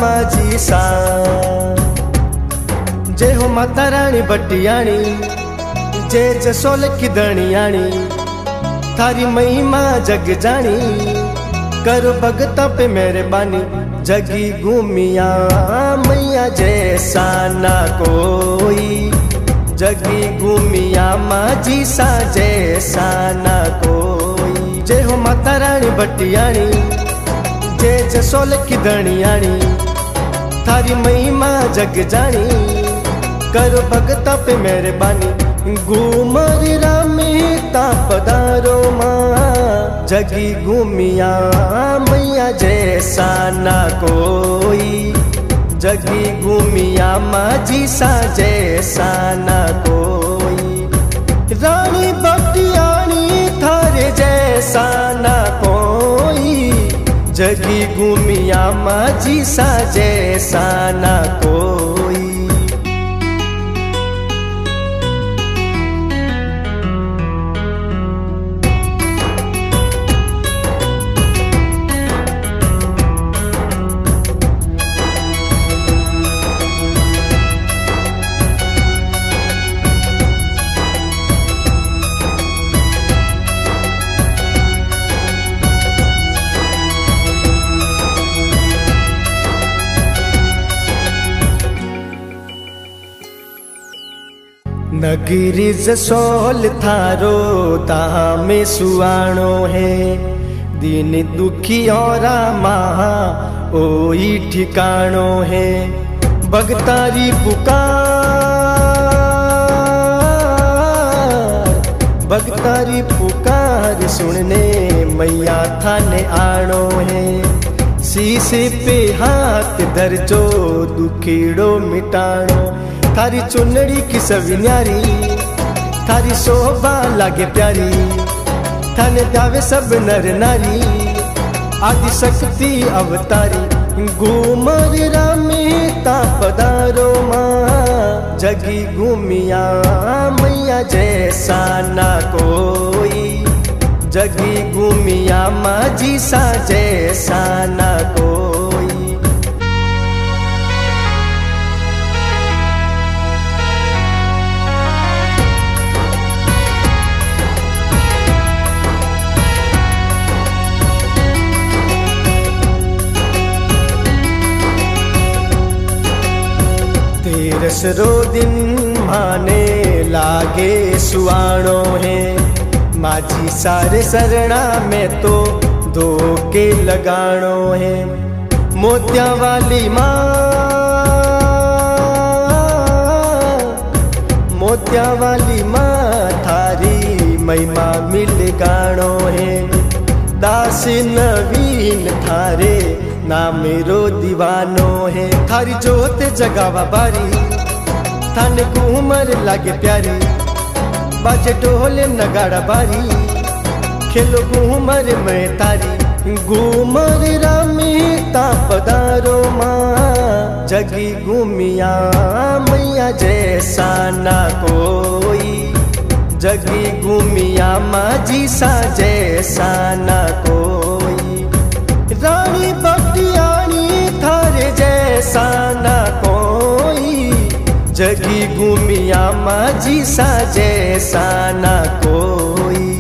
माझी सा। जय हो माता रानी बटियाणी, जय जसोल की दणियाणी, थारी महिमा जग जानी, करो भगता पे मेहरबानी। जगी घूमिया मैया जैसा ना कोई, जगी घूमिया माझी सा जैसा ना कोई। जय हो माता रानी बटियाणी, जय जसोल की दणियाणी, थारी महिमा जग जानी, करो भगता पे मेहरबानी। घूमर रामी ता पधारो माँ, जगी घूमिया मैया जैसा ना कोई, जगी घूमिया माझी सा जैसा ना कोई। रानी बटियाणी थारे जैसा ना कोई, जगी घूमिया माझी सा जैसा ना कोई। नगरी जसोल थारो तामे सुआणो है, दीन दुखी और महा ओई ठिकाणो है। भगतारी पुकार, भगतारी पुकार सुनने मैया थाने आणो है। शीश पे हाथ धरजो दुखीड़ो मिटाणो, थारी चुनड़ी की सभी न्यारी, थारी शोभा लागे प्यारी, थाने दावे सब नर नारी, आदि शक्ति अवतारी। घूमर रामी ता पधारो माँ, जगी घूमिया मैया जैसा ना कोई, जगी घूमिया माझी सा जैसा ना कोई। तेरसरो दिन माने लागे सुआणो है, माझी सारे सरना में तो दो के लगाणो है। मोतिया वाली माँ, मोतिया वाली माँ थारी महिमा मिल गाणो है। दास नवीन थारे ना मेरो दीवानो है, थारी जोत जगावा बारी, थाने घूमर लागे प्यारी, बाजे ढोले नगाड़ा बारी, खेलो घूमर में तारी। घूमर रामी ता पधारो माँ, जगी घूमिया मैया जैसा ना कोई, जगी घूमिया माझी सा जैसा ना कोई। रानी बटियाणी थारे जैसा ना कोई, जगी घूमिया माझी सा जैसा ना कोई।